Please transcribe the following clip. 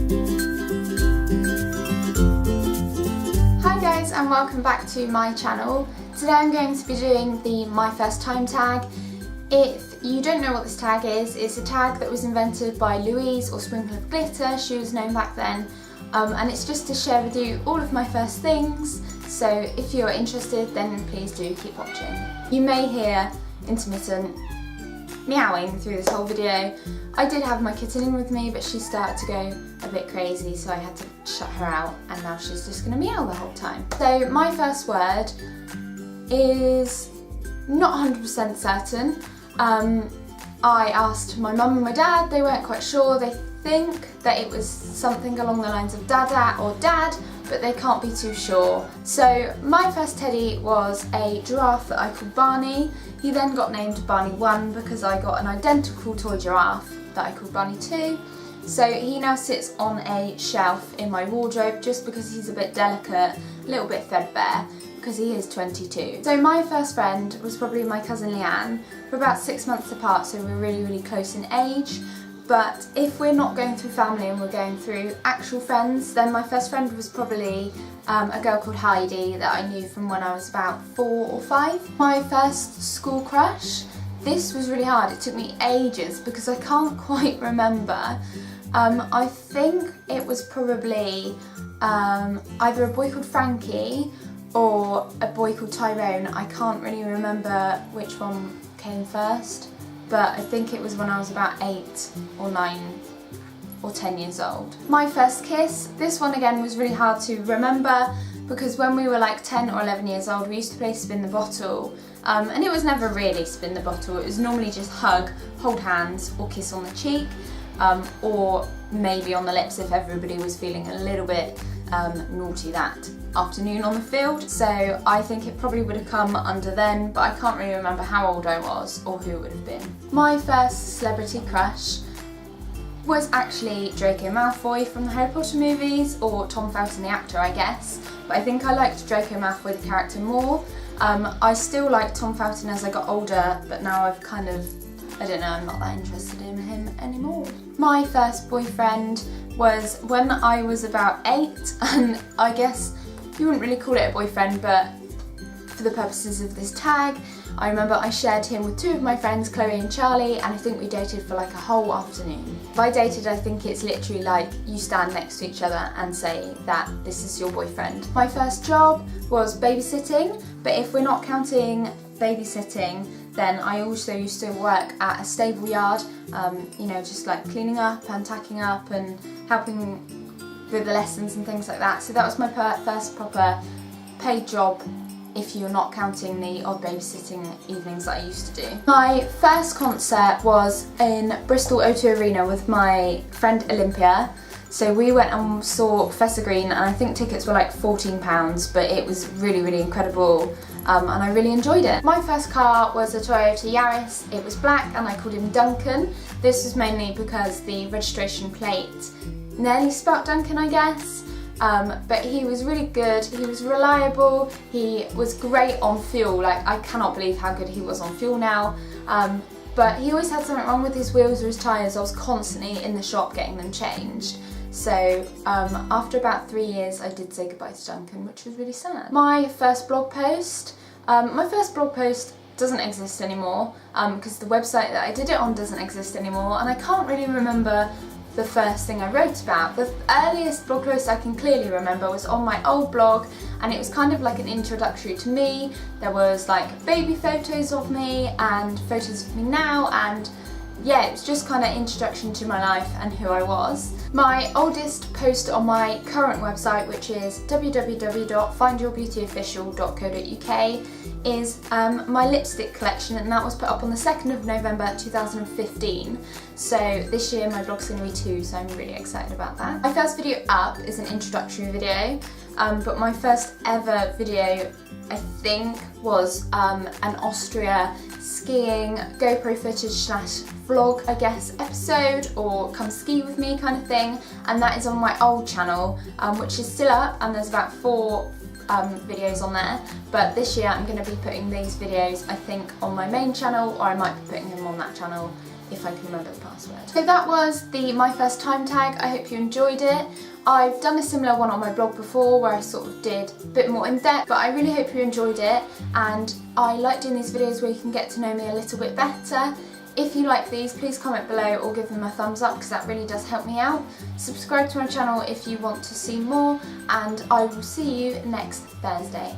Hi guys, and welcome back to my channel. Today I'm going to be doing the My First Time tag. If you don't know what this tag is, it's a tag that was invented by Louise, or Sprinkle of Glitter, she was known back then, and it's just to share with you all of my first things, so if you're interested then please do keep watching. You may hear intermittent meowing through this whole video. I did have my kitten in with me, but she started to go a bit crazy, so I had to shut her out, and now she's just going to meow the whole time. So my first word is not 100% certain. I asked my mum and my dad, they weren't quite sure. They think that it was something along the lines of dada or dad, but they can't be too sure. So my first teddy was a giraffe that I called Barney. He then got named Barney 1 because I got an identical toy giraffe that I called Barney 2. So he now sits on a shelf in my wardrobe just because he's a bit delicate, a little bit threadbare, because he is 22. So my first friend was probably my cousin Leanne. We're about 6 months apart, so we're really close in age. But if we're not going through family and we're going through actual friends, then my first friend was probably a girl called Heidi that I knew from when I was about 4 or 5. My first school crush, this was really hard. It took me ages because I can't quite remember. I think it was probably either a boy called Frankie or a boy called Tyrone. I can't really remember which one came first, but I think it was when I was about 8 or 9 or 10 years old. My first kiss, this one again was really hard to remember because when we were like 10 or 11 years old we used to play spin the bottle, and it was never really spin the bottle, it was normally just hug, hold hands or kiss on the cheek, or maybe on the lips if everybody was feeling a little bit naughty that afternoon on the field. So I think it probably would have come under then, but I can't really remember how old I was or who it would have been. My first celebrity crush was actually Draco Malfoy from the Harry Potter movies, or Tom Felton the actor I guess, but I think I liked Draco Malfoy the character more. I still like Tom Felton as I got older, but now I've kind of, I don't know, I'm not that interested in him anymore. My first boyfriend was when I was about 8, and I guess you wouldn't really call it a boyfriend, but for the purposes of this tag, I remember I shared him with 2 of my friends, Chloe and Charlie, and I think we dated for like a whole afternoon. By dated, I think it's literally like you stand next to each other and say that this is your boyfriend. My first job was babysitting, but if we're not counting babysitting, then I also used to work at a stable yard, you know, just like cleaning up and tacking up and helping with the lessons and things like that. So that was my first proper paid job, if you're not counting the odd babysitting evenings that I used to do. My first concert was in Bristol O2 Arena with my friend Olympia. So we went and saw Professor Green, and I think tickets were like £14, but it was really incredible, and I really enjoyed it. My first car was a Toyota Yaris. It was black and I called him Duncan. This was mainly because the registration plate nearly spelt Duncan, I guess. But he was really good, he was reliable, he was great on fuel. Like, I cannot believe how good he was on fuel now. But he always had something wrong with his wheels or his tyres. I was constantly in the shop getting them changed. So after about 3 years I did say goodbye to Duncan, which was really sad. My first blog post doesn't exist anymore because the website that I did it on doesn't exist anymore, and I can't really remember the first thing I wrote about. The earliest blog post I can clearly remember was on my old blog, and it was kind of like an introductory to me. There was like baby photos of me and photos of me now, and yeah, it was just kind of introduction to my life and who I was. My oldest post on my current website, which is www.findyourbeautyofficial.co.uk, is my lipstick collection, and that was put up on the 2nd of November 2015. So this year my blog's going to be 2, so I'm really excited about that. My first video up is an introductory video, but my first ever video I think was an Austria skiing GoPro footage slash vlog, I guess, episode, or come ski with me kind of thing, and that is on my old channel, which is still up, and there's about 4 videos on there, but this year I'm going to be putting these videos I think on my main channel, or I might be putting them on that channel if I can remember the password. So that was the My First Time tag. I hope you enjoyed it. I've done a similar one on my blog before where I sort of did a bit more in depth, but I really hope you enjoyed it, and I like doing these videos where you can get to know me a little bit better. If you like these, please comment below or give them a thumbs up because that really does help me out. Subscribe to my channel if you want to see more, and I will see you next Thursday.